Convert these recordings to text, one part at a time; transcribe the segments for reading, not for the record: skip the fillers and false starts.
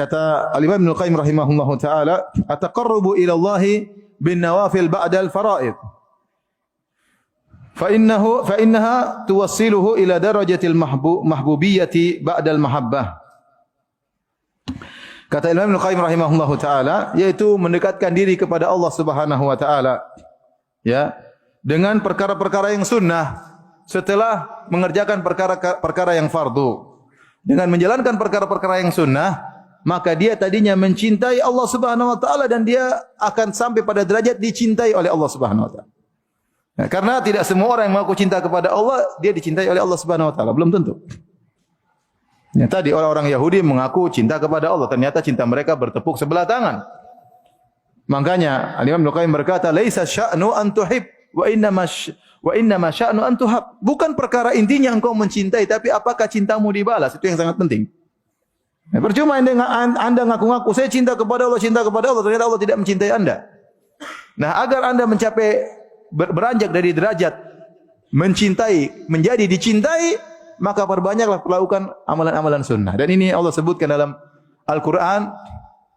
kata Al-Imam Ibnu Qayyim rahimahullahu taala, "At-taqarrubu ila Allah bin nawafil ba'da al-fara'id. Fa innaha tuwassiluhu ila darajatil mahbubiyyati ba'da al-mahabbah." Kata Imam Ibnu Qayyim rahimahullahu taala, yaitu mendekatkan diri kepada Allah Subhanahu wa taala, ya, dengan perkara-perkara yang sunnah setelah mengerjakan perkara-perkara yang fardu. Dengan menjalankan perkara-perkara yang sunnah, maka dia tadinya mencintai Allah Subhanahu wa taala dan dia akan sampai pada derajat dicintai oleh Allah Subhanahu wa taala. Nah, karena tidak semua orang yang mengaku cinta kepada Allah dia dicintai oleh Allah Subhanahu wa taala, belum tentu. Ya, tadi orang-orang Yahudi mengaku cinta kepada Allah, ternyata cinta mereka bertepuk sebelah tangan. Makanya Imam Ibnu Qayyim berkata, "Laisa sya'nu an tuhib wa innama sya'nu an tuhab." Bukan perkara intinya engkau mencintai, tapi apakah cintamu dibalas, itu yang sangat penting. Ya, percuma Anda ngaku-ngaku saya cinta kepada Allah, ternyata Allah tidak mencintai Anda. Nah, agar Anda mencapai beranjak dari derajat mencintai menjadi dicintai, maka perbanyaklah melakukan amalan-amalan sunnah. Dan ini Allah sebutkan dalam Al-Quran.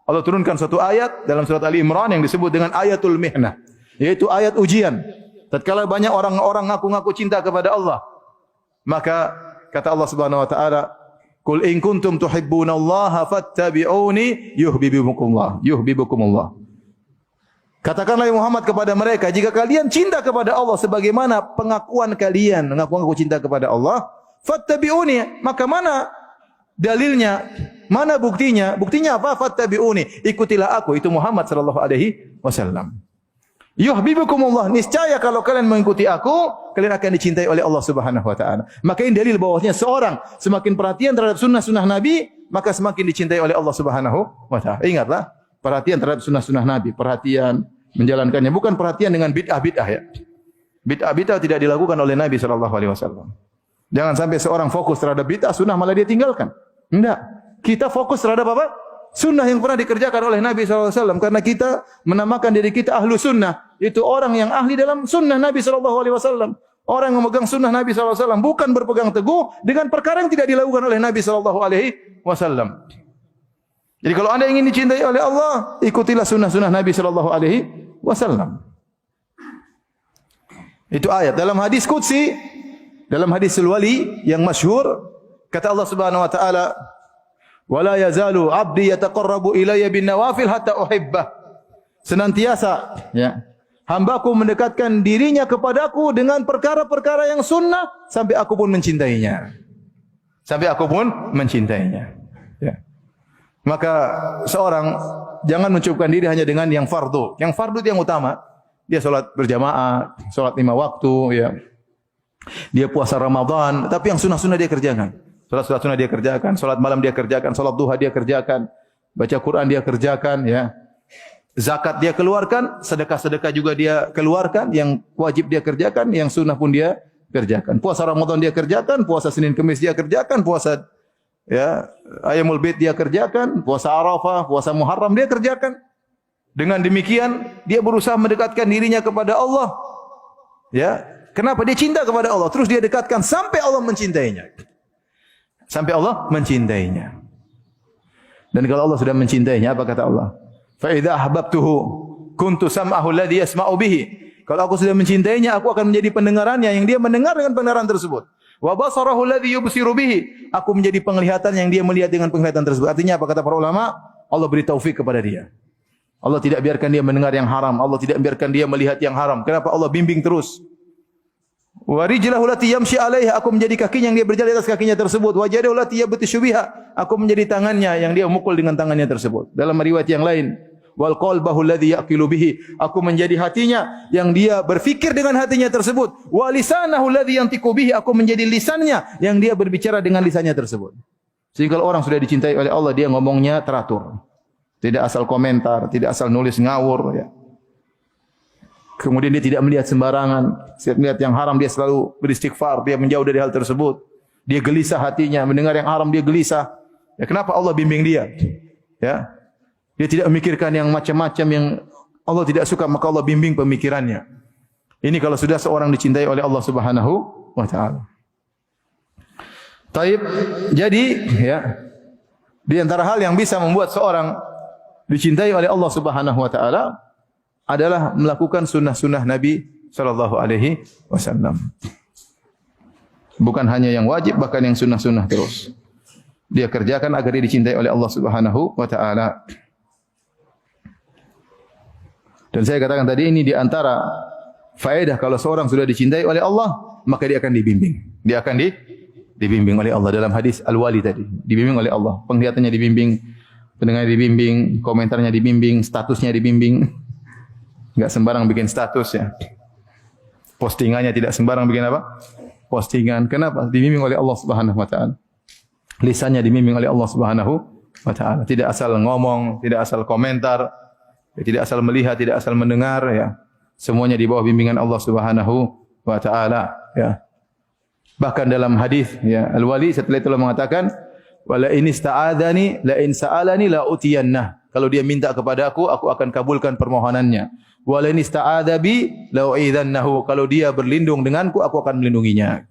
Allah turunkan suatu ayat dalam surat Ali Imran yang disebut dengan ayatul mihnah, yaitu ayat ujian. Tatkala banyak orang-orang ngaku-ngaku cinta kepada Allah, maka kata Allah Subhanahu wa taala, "Qul in kuntum tuhibbunallaha fattabi'uni yuhibbukumullah." Katakanlah Muhammad kepada mereka, jika kalian cinta kepada Allah sebagaimana pengakuan kalian mengaku cinta kepada Allah, fattabi'uni, maka mana dalilnya? Mana buktinya? Buktinya apa? Fattabi'uni, ikutilah aku, itu Muhammad sallallahu alaihi wasallam. Yuhibbukumullah, niscaya kalau kalian mengikuti aku, kalian akan dicintai oleh Allah Subhanahu wa taala. Maka ini dalil bahwasanya seorang semakin perhatian terhadap sunnah-sunnah Nabi, maka semakin dicintai oleh Allah Subhanahu wa taala. Ingatlah, perhatian terhadap sunnah-sunnah Nabi, perhatian menjalankannya, bukan perhatian dengan bid'ah-bid'ah ya. Bid'ah-bid'ah tidak dilakukan oleh Nabi sallallahu alaihi wasallam. Jangan sampai seorang fokus terhadap bid'ah, sunnah malah dia tinggalkan. Tidak. Kita fokus terhadap apa? Sunnah yang pernah dikerjakan oleh Nabi SAW. Karena kita menamakan diri kita ahlu sunnah. Itu orang yang ahli dalam sunnah Nabi SAW. Orang yang memegang sunnah Nabi SAW. Bukan berpegang teguh dengan perkara yang tidak dilakukan oleh Nabi SAW. Jadi kalau anda ingin dicintai oleh Allah, ikutilah sunnah-sunnah Nabi SAW. Itu ayat. Dalam hadis Qudsi, dalam hadis Al-Wali yang masyhur, kata Allah Subhanahu wa taala, "Wala yazalu 'abdi yataqarrabu ilayya bin nawafil hatta uhibbah." Senantiasa ya, hambaku mendekatkan dirinya kepadaku dengan perkara-perkara yang sunnah sampai aku pun mencintainya. Sampai aku pun mencintainya. Ya. Maka seorang jangan mencukupkan diri hanya dengan yang fardu. Yang fardu itu yang utama. Dia salat berjamaah, salat 5 waktu ya. Dia puasa Ramadan, tapi yang sunnah-sunnah dia kerjakan. Salat sunnah dia kerjakan, salat malam dia kerjakan, salat duha dia kerjakan, baca Quran dia kerjakan, ya. Zakat dia keluarkan, sedekah-sedekah juga dia keluarkan, yang wajib dia kerjakan, yang sunnah pun dia kerjakan. Puasa Ramadan dia kerjakan, puasa Senin Kamis dia kerjakan, puasa ya Ayyamul Bid dia kerjakan, puasa Arafah, puasa Muharram dia kerjakan. Dengan demikian dia berusaha mendekatkan dirinya kepada Allah. Ya. Kenapa? Dia cinta kepada Allah. Terus dia dekatkan sampai Allah mencintainya. Sampai Allah mencintainya. Dan kalau Allah sudah mencintainya, apa kata Allah? Fa idza ahbabtuhu kuntu sam'ahu alladhi yasma'u bihi. Kalau aku sudah mencintainya, aku akan menjadi pendengarannya yang dia mendengar dengan pendengaran tersebut. Wa basarahu alladhi yubsiru bihi. Aku menjadi penglihatan yang dia melihat dengan penglihatan tersebut. Artinya apa kata para ulama? Allah beri taufik kepada dia. Allah tidak biarkan dia mendengar yang haram. Allah tidak biarkan dia melihat yang haram. Kenapa? Allah bimbing terus. Wa rijlahu lati yamshi alaiha, aku menjadi kakinya yang dia berjalan di atas kakinya tersebut. Wa jadahu lati yabtishu biha, aku menjadi tangannya yang dia memukul dengan tangannya tersebut. Dalam riwayat yang lain, wal qalbahu alladhi yaqilu bihi, aku menjadi hatinya yang dia berfikir dengan hatinya tersebut. Wa lisanahu alladhi yantiqu bihi, aku menjadi lisannya yang dia berbicara dengan lisannya tersebut. Sehingga kalau orang sudah dicintai oleh Allah, dia ngomongnya teratur. Tidak asal komentar, tidak asal nulis ngawur ya. Kemudian dia tidak melihat sembarangan. Setiap melihat yang haram dia selalu beristighfar, dia menjauh dari hal tersebut. Dia gelisah hatinya, mendengar yang haram dia gelisah. Ya, kenapa Allah bimbing dia? Ya. Dia tidak memikirkan yang macam-macam yang Allah tidak suka, maka Allah bimbing pemikirannya. Ini kalau sudah seorang dicintai oleh Allah Subhanahu wa taala. Taib. Jadi ya, Di antara hal yang bisa membuat seorang dicintai oleh Allah Subhanahu wa taala adalah melakukan sunnah-sunnah Nabi sallallahu alaihi wasallam. Bukan hanya yang wajib, bahkan yang sunnah-sunnah terus. Dia kerjakan agar dia dicintai oleh Allah Subhanahu wa taala. Dan saya katakan tadi, ini di antara faedah kalau seorang sudah dicintai oleh Allah, maka dia akan dibimbing. Dia akan dibimbing oleh Allah. Dalam hadis Al-Wali tadi, dibimbing oleh Allah. Penglihatannya dibimbing, pendengarnya dibimbing, komentarnya dibimbing, statusnya dibimbing. Enggak sembarang bikin status ya. Postingannya tidak sembarang bikin apa? Postingan. Kenapa? Dibimbing oleh Allah Subhanahu wa taala. Lisannya dibimbing oleh Allah Subhanahu wa taala. Tidak asal ngomong, tidak asal komentar, tidak asal melihat, tidak asal mendengar ya. Semuanya di bawah bimbingan Allah Subhanahu wa taala ya. Bahkan dalam hadis ya, Al-Wali setelah itu mengatakan, "Wala in ista'adzani la in sa'alani la utiyannah." Kalau dia minta kepada aku akan kabulkan permohonannya. Wala in ista'adza bi la u'idzannahu. Kalau dia berlindung denganku, aku akan melindunginya.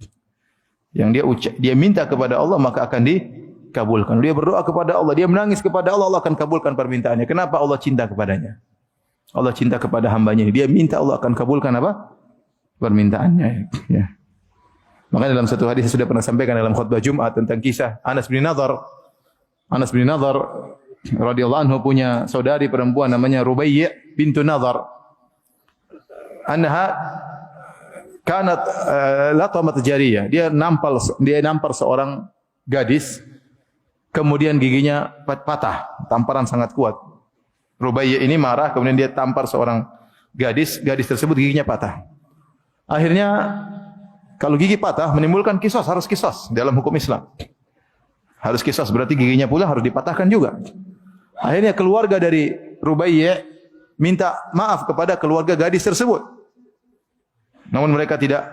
Yang dia minta kepada Allah maka akan dikabulkan. Dia berdoa kepada Allah, dia menangis kepada Allah, Allah akan kabulkan permintaannya. Kenapa? Allah cinta kepadanya. Allah cinta kepada hambanya. Dia minta, Allah akan kabulkan apa? Permintaannya. Ya. Maka dalam satu hadis saya sudah pernah sampaikan dalam khutbah Jumat tentang kisah Anas bin Nadhr. Anas bin Nadhr radhiyallahu anhu punya saudari perempuan namanya Rubayy' bintu Nadhr. Anha kanat latamat jariyah. Dia nampar seorang gadis, kemudian giginya patah, tamparan sangat kuat. Rubayy' ini marah, kemudian dia tampar seorang gadis tersebut giginya patah. Akhirnya kalau gigi patah menimbulkan kisos, harus kisos dalam hukum Islam. Harus kisos, berarti giginya pula harus dipatahkan juga. Akhirnya keluarga dari Rubayy' minta maaf kepada keluarga gadis tersebut. Namun mereka tidak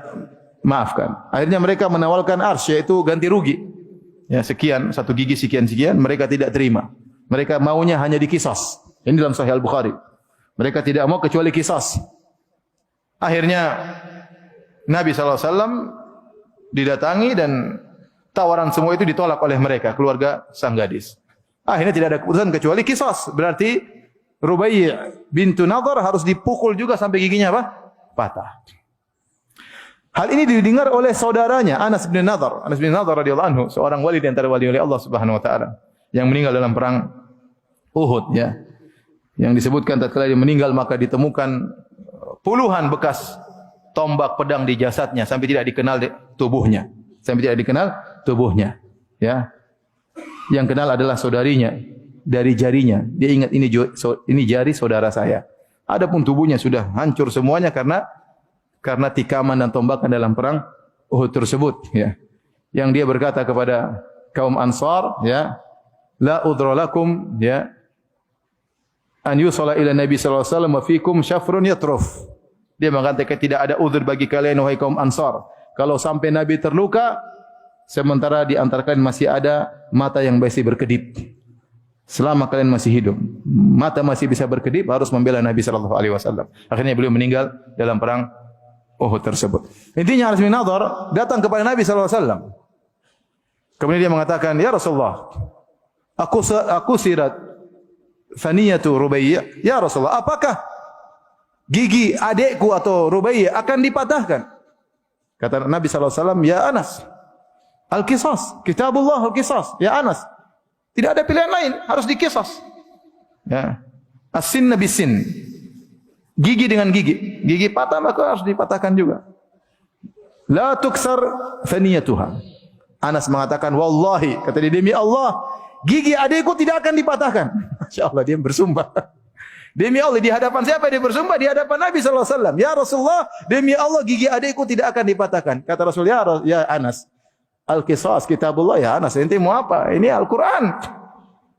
maafkan. Akhirnya mereka menawarkan arsy, yaitu ganti rugi. Ya, sekian, satu gigi sekian-sekian, mereka tidak terima. Mereka maunya hanya dikisos. Ini dalam Sahih Al-Bukhari. Mereka tidak mau kecuali kisos. Akhirnya Nabi SAW didatangi dan tawaran semua itu ditolak oleh mereka, keluarga sang gadis. Akhirnya tidak ada keputusan kecuali kisos. Berarti Rubayy' bintu Nadhr harus dipukul juga sampai giginya apa? Patah. Hal ini didengar oleh saudaranya Anas bin Nadhr. Anas bin Nadhr radhiyallahu anhu, seorang wali di antara wali-wali Allah Subhanahu wa taala yang meninggal dalam perang Uhud ya. Yang disebutkan tatkala dia meninggal maka ditemukan puluhan bekas tombak pedang di jasadnya sampai tidak dikenal tubuhnya. Sampai tidak dikenal tubuhnya. Ya. Yang kenal adalah saudarinya dari jarinya. Dia ingat ini jari saudara saya. Adapun tubuhnya sudah hancur semuanya karena tikaman dan tombakan dalam perang Uhud tersebut. Ya. Yang dia berkata kepada kaum Ansar, ya, la udhra lakum, ya, an yusalla ila Nabi sallallahu alaihi wasallam wa fikum syafrun yatruf. Dia mengatakan tidak ada uzur bagi kalian wahai kaum Ansar. Kalau sampai Nabi terluka, sementara di antara kalian masih ada mata yang masih berkedip. Selama kalian masih hidup, mata masih bisa berkedip, harus membela Nabi sallallahu alaihi wasallam. Akhirnya beliau meninggal dalam perang Uhud tersebut. Intinya Anas bin Nadhr datang kepada Nabi sallallahu alaihi wasallam. Kemudian dia mengatakan, "Ya Rasulullah, aku sirat faniyatu Rubayy'. Ya Rasulullah, apakah gigi adekku atau Rubayy' akan dipatahkan?" Kata Nabi sallallahu alaihi wasallam, "Ya Anas, al-qisas, kitabullah al-qisas." Ya Anas, tidak ada pilihan lain, harus dikisas. Ya. As-sinna bis-sin. Gigi dengan gigi. Gigi patah maka harus dipatahkan juga. La tuksar faniyatuha. Anas mengatakan, "Wallahi," kata dia, demi Allah, gigi adekku tidak akan dipatahkan. Masyaallah, dia bersumpah. Demi Allah, di hadapan siapa dia bersumpah? Di hadapan Nabi sallallahu alaihi wasallam. "Ya Rasulullah, demi Allah gigi adekku tidak akan dipatahkan." Kata Rasul, "Ya Anas, al-qisas kitabullah." Ya Anas, ente mau apa? Ini Al-Qur'an.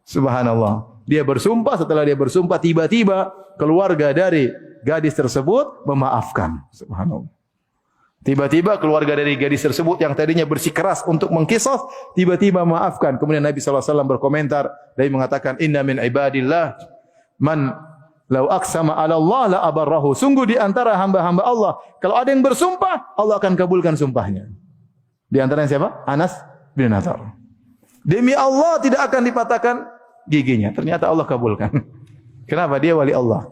Subhanallah. Dia bersumpah, setelah dia bersumpah tiba-tiba keluarga dari gadis tersebut memaafkan. Subhanallah. Tiba-tiba keluarga dari gadis tersebut yang tadinya bersikeras untuk mengqisas tiba-tiba memaafkan. Kemudian Nabi sallallahu alaihi wasallam berkomentar dan mengatakan, "Inna min ibadillah man law aqsama 'ala Allah la abarrahu." Sungguh di antara hamba-hamba Allah, kalau ada yang bersumpah, Allah akan kabulkan sumpahnya. Di antaranya siapa? Anas bin Nadhr. Demi Allah tidak akan dipatahkan giginya. Ternyata Allah kabulkan. Kenapa? Dia wali Allah.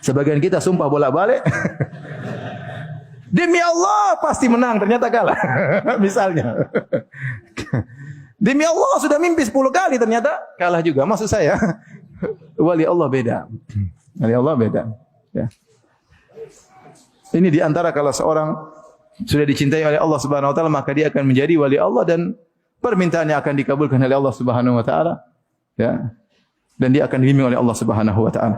Sebagian kita sumpah bolak-balik. Demi Allah pasti menang, ternyata kalah. Misalnya. Demi Allah sudah mimpi 10 kali, ternyata kalah juga. Maksud saya, wali Allah beda. Wali Allah beda. Ya. Ini di antara kalau seorang sudah dicintai oleh Allah Subhanahu wa taala, maka dia akan menjadi wali Allah dan permintaannya akan dikabulkan oleh Allah Subhanahu wa taala. Ya. Dan dia akan dibimbing oleh Allah Subhanahu wa taala.